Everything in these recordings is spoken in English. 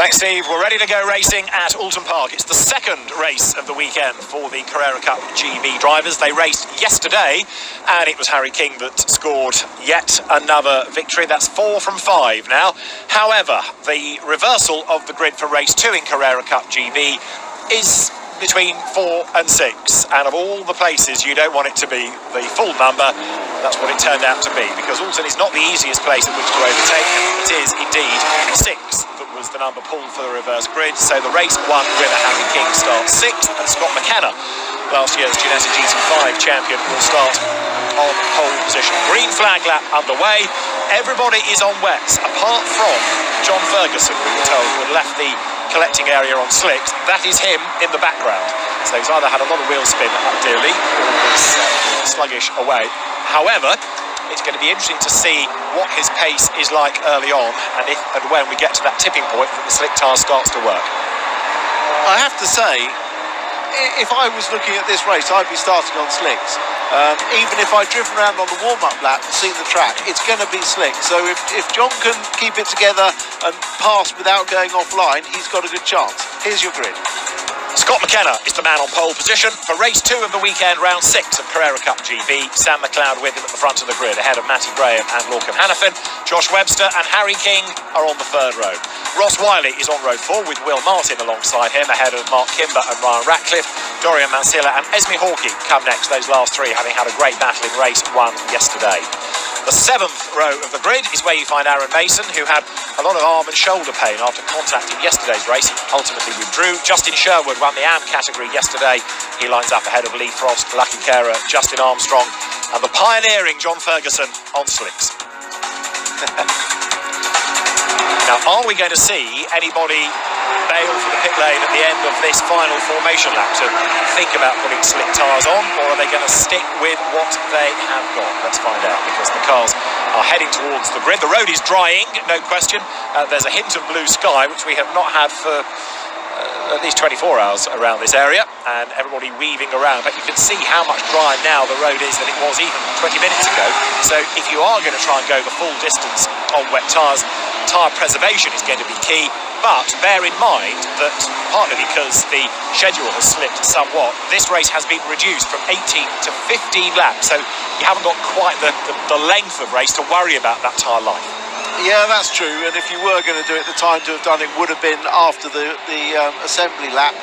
Thanks, Steve. We're ready to go racing at Oulton Park. It's the second race of the weekend for the Carrera Cup GB drivers. They raced yesterday, and it was Harry King that scored yet another victory. That's 4 from 5 now. However, the reversal of the grid for race 2 in Carrera Cup GB is between 4 and 6, and of all the places you don't want it to be the full number, that's what it turned out to be, because Oulton is not the easiest place at which to overtake. It is indeed 6 that was the number pulled for the reverse grid. So the race 1 winner Harry King starts 6th, and Scott McKenna, last year's Ginetta GT5 champion, will start on pole position. Green flag lap underway. Everybody is on wets apart from John Ferguson, we were told, who had left the collecting area on slicks. That is him in the background. So he's either had a lot of wheel spin up dearly or is sluggish away. However, it's going to be interesting to see what his pace is like early on, and if and when we get to that tipping point that the slick tyre starts to work. I have to say, if I was looking at this race, I'd be starting on slicks. Even if I'd driven around on the warm-up lap and seen the track, it's going to be slick. So if John can keep it together and pass without going offline, he's got a good chance. Here's your grid. Scott McKenna is the man on pole position for race 2 of the weekend, round 6 of Carrera Cup GB. Sam McLeod with him at the front of the grid, ahead of Matty Graham and Lorcan Hannafin. Josh Webster and Harry King are on the 3rd row. Ross Wiley is on row 4 with Will Martin alongside him, ahead of Mark Kimber and Ryan Ratcliffe. Dorian Mansilla and Esme Hawkey come next, those last 3 having had a great battle in race 1 yesterday. The 7th row of the grid is where you find Aaron Mason, who had a lot of arm and shoulder pain after contact in yesterday's race. He ultimately withdrew. Justin Sherwood won the AM category yesterday. He lines up ahead of Lee Frost, Lucky Carer, Justin Armstrong, and the pioneering John Ferguson on slicks. Now, are we going to see anybody bail for the pit lane at the end of this final formation lap to think about putting slick tyres on, or are they going to stick with what they have got? Let's find out, because the cars are heading towards the grid. The road is drying, no question. There's a hint of blue sky, which we have not had for at least 24 hours around this area, and everybody weaving around. But you can see how much drier now the road is than it was even 20 minutes ago. So if you are going to try and go the full distance on wet tyres, tyre preservation is going to be key. But bear in mind that, partly because the schedule has slipped somewhat, this race has been reduced from 18 to 15 laps, so you haven't got quite the length of race to worry about that tyre life. Yeah, that's true, and if you were going to do it, the time to have done it would have been after the assembly lap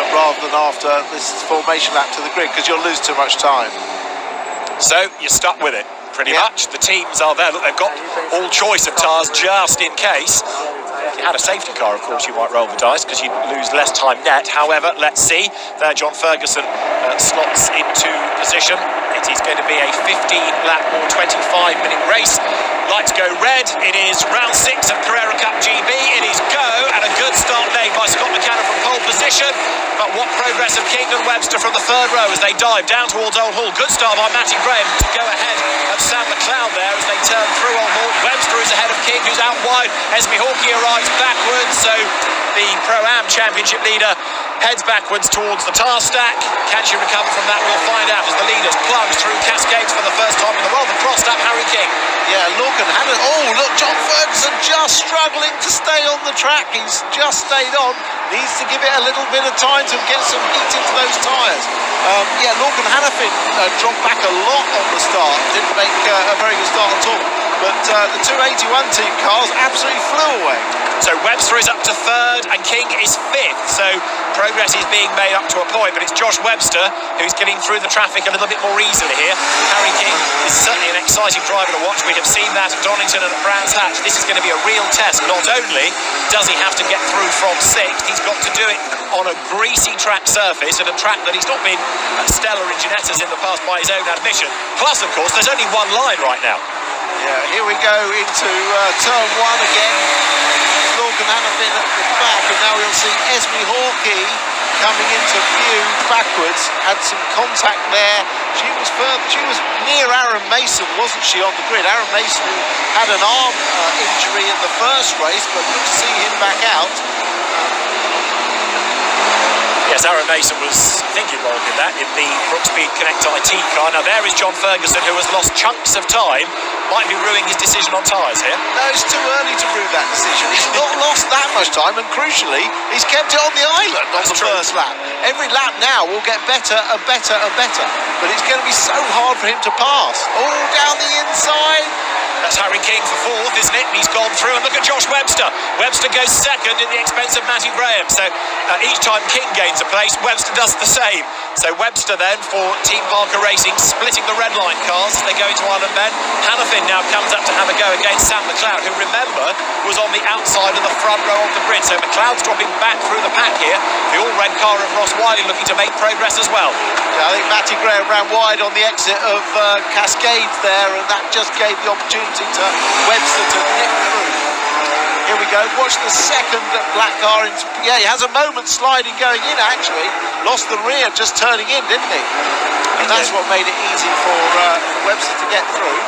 rather than after this formation lap to the grid, because you'll lose too much time. So you're stuck with it, pretty much. The teams are there. Look, they've got all choice of tyres just in case. If you had a safety car, of course, you might roll the dice because you'd lose less time net. However, let's see. There, John Ferguson slots into position. It is going to be a 15-lap or 25-minute race. Lights go red. It is round 6 of Carrera Cup GB. It is go, and a good start made by Scott McKenna from pole position. But what progress of King and Webster from the 3rd row as they dive down towards Old Hall. Good start by Matty Graham to go ahead of Sam McLeod there as they turn through Old Hall. Webster is ahead of King, who's out wide. Esme Hawkey arrives backwards, so the Pro-Am Championship leader heads backwards towards the tyre stack. Can she recover from that? We'll find out as the leaders plunge through Cascades for the first time in the rather crossed up Harry King. Yeah, Lorcan Hannafin. Oh, look, John Ferguson just struggling to stay on the track. He's just stayed on. Needs to give it a little bit of time to get some heat into those tyres. Yeah, Lorcan Hannafin dropped back a lot on the start. Didn't make a very good start at all. But the 281 team cars absolutely flew away. So Webster is up to 3rd and King is 5th. So progress is being made up to a point, but it's Josh Webster who's getting through the traffic a little bit more easily here. Harry King is certainly an exciting driver to watch. We have seen that at Donington and at Brands Hatch. This is going to be a real test. Not only does he have to get through from 6th, he's got to do it on a greasy track surface, at a track that he's not been stellar in Ginettas in the past by his own admission. Plus, of course, there's only one line right now. Yeah, here we go into turn 1 again. Lorcan Hannafin at the back, and now we'll see Esme Hawkey coming into view backwards. Had some contact there. She was near Aaron Mason, wasn't she, on the grid? Aaron Mason, who had an arm injury in the first race, but good to see him back out. Yes, Aaron Mason was, I think, involved in that, in the Brookspeed Connect IT car. Now there is John Ferguson, who has lost chunks of time. Might be ruining his decision on tyres here. No, it's too early to rue that decision. He's not lost that much much time, and crucially, he's kept it on the island on the first lap. Every lap now will get better and better and better, but it's going to be so hard for him to pass. All down the inside. That's Harry King for fourth, isn't it? And he's gone through, and look at Josh Webster. Webster goes second at the expense of Matty Graham. So each time King gains a place, Webster does the same. So Webster then for Team Parker Racing, splitting the red line cars as they go into Island Bend. Hannafin now comes up to have a go against Sam McLeod, who, remember, was on the outside of the front row of the grid. So McLeod's dropping back through the pack here. The all-red car of Ross Wiley looking to make progress as well. Yeah, I think Matty Graham ran wide on the exit of Cascades there, and that just gave the opportunity to Webster to nip through. Here we go, watch the second black car. Yeah, he has a moment sliding going in, actually. Lost the rear just turning in, didn't he? And that's what made it easy for Webster to get through.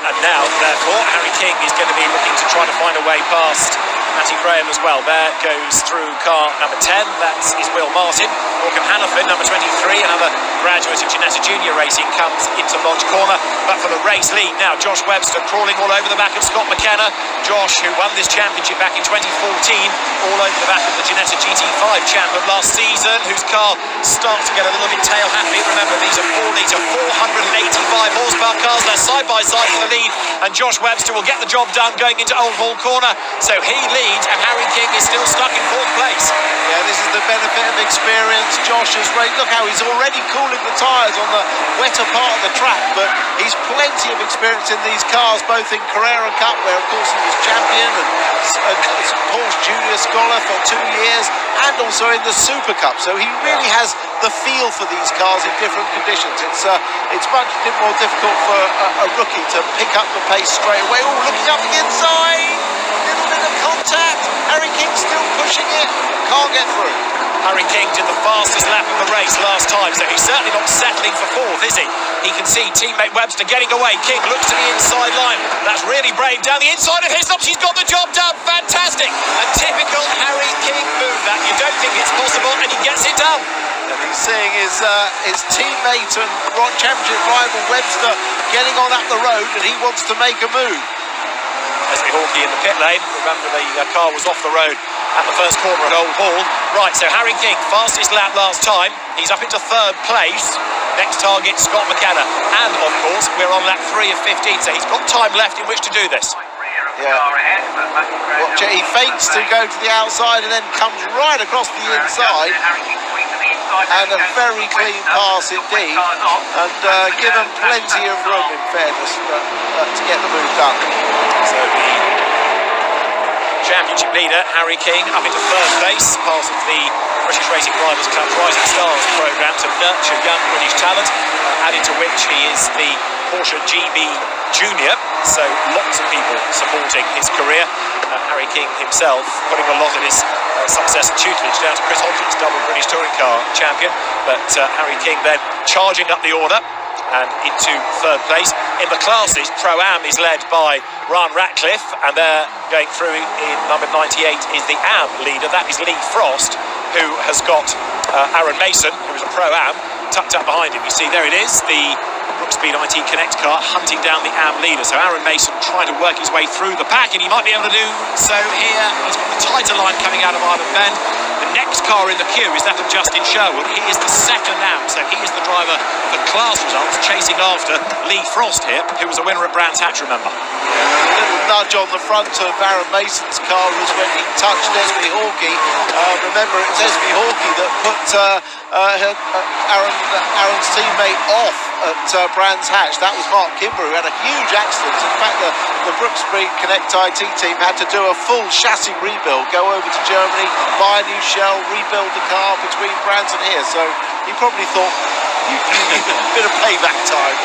And now, therefore, Harry King is going to be looking to try to find a way past Matty Graham as well. There goes through car number 10, that is Will Martin. Morgan Hannafin, number 23, another graduate of Ginetta Junior Racing, comes into Lodge Corner. But for the race lead now, Josh Webster crawling all over the back of Scott McKenna. Josh, who won this championship back in 2014, all over the back of the Ginetta GT5 champ of last season, whose car starts to get a little bit tail happy. Remember, these are 4-litre, 485 horsepower cars. They're side by side for the lead, and Josh Webster will get the job done going into Old Hall Corner. So he leads, and Harry King is still stuck in fourth place. Yeah, this is the benefit of experience. Josh has raced. Look how he's already cooling the tyres on the wetter part of the track, but he's plenty of experience in these cars, both in Carrera Cup, where of course he was champion, and Porsche Junior Scholar for 2 years, and also in the Super Cup. So he really has the feel for these cars in different conditions. It's much more difficult for a rookie to pick up the pace straight away. Oh, looking up the inside, little bit of contact. Harry King still pushing it, can't get through. Harry King did the fastest lap of the race last time, so he's certainly not settling for fourth, is he? He can see teammate Webster getting away. King looks to the inside line. That's really brave. Down the inside of Hislop, she's got the job done. Fantastic. A typical Harry King move that. You don't think it's possible, and he gets it done. And he's seeing his teammate and championship rival Webster getting on up the road, and he wants to make a move. Esme Hawkey in the pit lane. Remember, the car was off the road at the first corner at Old Hall. Right, so Harry King, fastest lap last time. He's up into third place. Next target, Scott McKenna. And, of course, we're on lap 3 of 15, so he's got time left in which to do this. Yeah. Watch it, he fakes to go to the outside and then comes right across the inside. And a very clean pass indeed. And given plenty of room, in fairness, to get the move done. So the championship leader, Harry King, up into third place, part of the British Racing Drivers Club Rising Stars programme to nurture young British talent, added to which he is the Porsche GB Junior, so lots of people supporting his career. Harry King himself putting a lot of his success and tutelage down to Chris Hodges, double British Touring Car champion, but Harry King then charging up the order and into third place. In the classes, Pro-Am is led by Ryan Ratcliffe, and they're going through in number 98 is the Am leader. That is Lee Frost, who has got Aaron Mason, who is a Pro-Am, tucked up behind him. You see, there it is, the Brookspeed IT Connect car hunting down the Am leader. So Aaron Mason trying to work his way through the pack, and he might be able to do so here. He's got the tighter line coming out of Island Bend. The next car in the queue is that of Justin Sherwood. He is the second Am, so he is the driver of the class results, chasing after Lee Frost here, who was a winner at Brands Hatch, remember. A little nudge on the front of Aaron Mason's car was when he touched Esme Hawkey. Remember, it was Esme Hawkey that put Aaron's teammate off at Brands Hatch. That was Mark Kimber, who had a huge accident. In fact, the Brookspeed Connect IT team had to do a full chassis rebuild, go over to Germany, buy a new shell, rebuild the car between Brands and here. So he probably thought, a bit of payback time.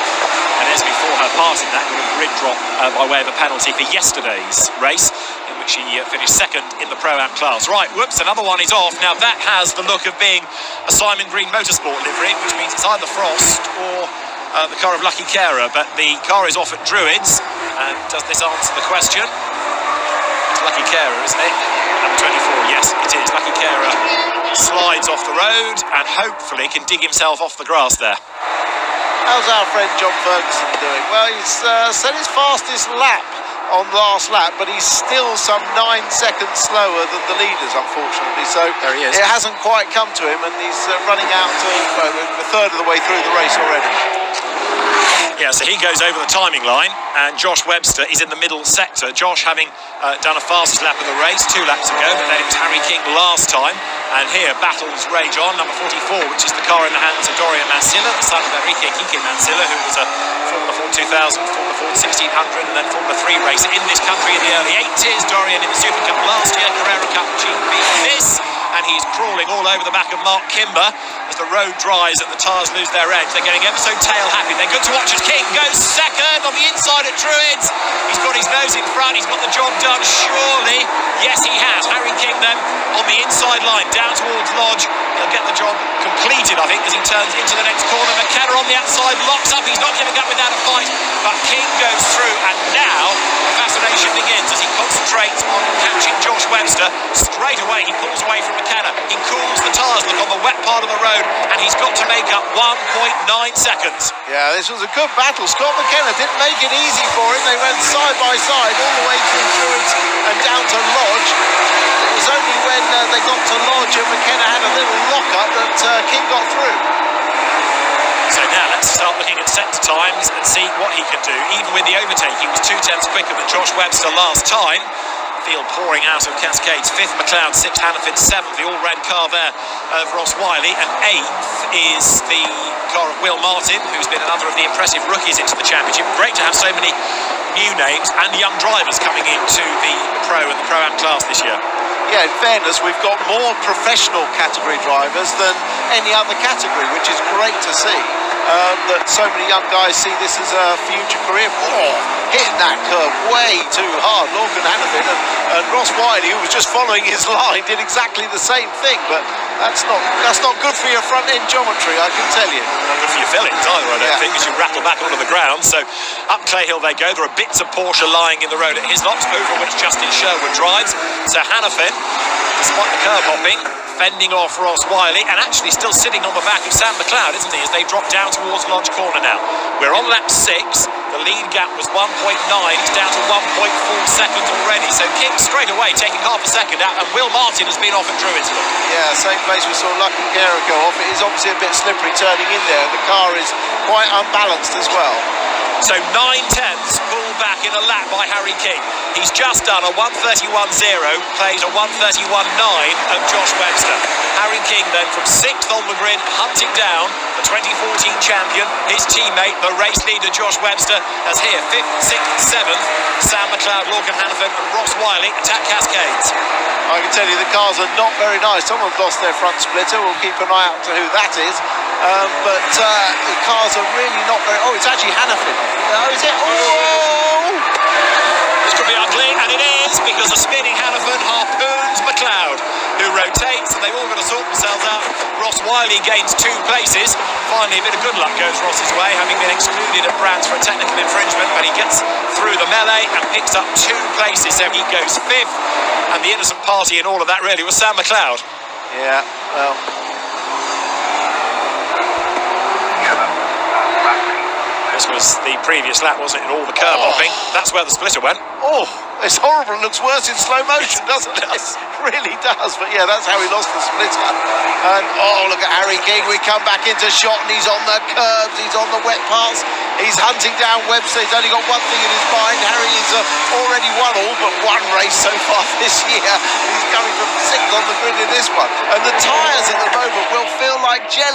And Esme, for her part in that, got a grid drop by way of a penalty for yesterday's race, in which she finished second in the Pro-Am class. Right, whoops, another one is off. Now that has the look of being a Simon Green Motorsport livery, which means it's either Frost or the car of Lucky Carer, but the car is off at Druids. And does this answer the question? It's Lucky Carer, isn't it? Number 24, yes, it is. Lucky Carer slides off the road and hopefully can dig himself off the grass there. How's our friend John Ferguson doing? Well, he's set his fastest lap on the last lap, but he's still some 9 seconds slower than the leaders, unfortunately. So there he is. It hasn't quite come to him, and he's running out to a third of the way through the race already. Yeah, so he goes over the timing line, and Josh Webster is in the middle sector. Josh having done a fastest lap of the race 2 laps ago, but then it was Harry King last time. And here battles rage on, number 44, which is the car in the hands of Dorian Mansilla, the son of Enrique Mansilla, who was a Formula Ford 2000, Formula Ford 1600, and then Formula 3 racer in this country in the early 80s. Dorian in the Super Cup last year, Carrera Cup GB this, and he's crawling all over the back of Mark Kimber as the road dries and the tyres lose their edge. They're getting ever so tail happy. They're good to watch as King goes second on the inside at Druids. He's got his nose in front, he's got the job done, surely. Yes, he has. Harry King then on the inside line, down towards Lodge. He'll get the job completed, I think, as he turns into the next corner. McKenna on the outside, locks up. He's not giving up without a fight, but King goes through, and now the fascination begins as he concentrates on catching Josh Webster. Straight away, he pulls away from McKenna. He cools the tyres, look, on the wet part of the road, and he's got to make up 1.9 seconds. Yeah, this was a good battle. Scott McKenna didn't make it easy for him. They went side by side all the way through Druids and down to Lodge. It was only when they got to Lodge and McKenna had a little lock-up that King got through. So now let's start looking at sector times and see what he can do. Even with the overtake, he was 2/10 quicker than Josh Webster last time. Field pouring out of Cascades. 5th McLeod, 6th Hannafin, 7th the all-round car there of Ross Wiley, and 8th is the car of Will Martin, who's been another of the impressive rookies into the championship. Great to have so many new names and young drivers coming into the Pro and the Pro-Am class this year. Yeah, in fairness, we've got more professional category drivers than any other category, which is great to see. That so many young guys see this as a future career. Oh, hitting that curve way too hard. Lorcan Hannafin and Ross Wiley, who was just following his line, did exactly the same thing. But that's not good for your front end geometry, I can tell you. Not good for your fillings either, I don't think, as you rattle back onto the ground. So up Clay Hill they go. There are bits of Porsche lying in the road at Hislop, over which Justin Sherwood drives. So Hannafin, despite the curb hopping, fending off Ross Wiley, and actually still sitting on the back of Sam McLeod, isn't he, as they drop down towards Lodge Corner now. We're on lap 6. The lead gap was 1.9. He's down to 1.4 seconds already. So King straight away taking half a second out, and Will Martin has been off at Druids. Yeah, same place we saw Lucky Kera go off. It is obviously a bit slippery turning in there. The car is quite unbalanced as well. So 9/10 pulled back in a lap by Harry King. He's just done a 1:31.0, plays a 1:31.9 of Josh Webster. Harry King then from 6th on the grid, hunting down the 2014 champion, his teammate, the race leader Josh Webster, as here 5th, 6th, 7th, Sam McLeod, Lorcan Hannafin and Ross Wiley attack Cascades. I can tell you the cars are not very nice. Someone's lost their front splitter. We'll keep an eye out to who that is. But the cars are really not very... Oh, it's actually Hannafin. Oh, is it? Oh! This could be ugly, and it is, because the spinning Hannafin harpoons McLeod, who rotates, and they've all got to sort themselves out. Ross Wiley gains 2 places. Finally, a bit of good luck goes Ross's way, having been excluded at Brands for a technical infringement, but he gets through the melee and picks up 2 places, so he goes 5th. And the innocent party in all of that really was Sam McLeod. Yeah, well... This was the previous lap, wasn't it, in all the curb hopping. That's where the splitter went. Oh, it's horrible. It looks worse in slow motion, doesn't it? It really does. But yeah, that's how he lost the splitter. And oh, look at Harry King. We come back into shot, and he's on the curbs. He's on the wet parts. He's hunting down Webster. He's only got one thing in his mind. Harry has already won all but 1 race so far this year. He's coming from 6th on the grid in this one. And the tyres at the moment will feel like jelly.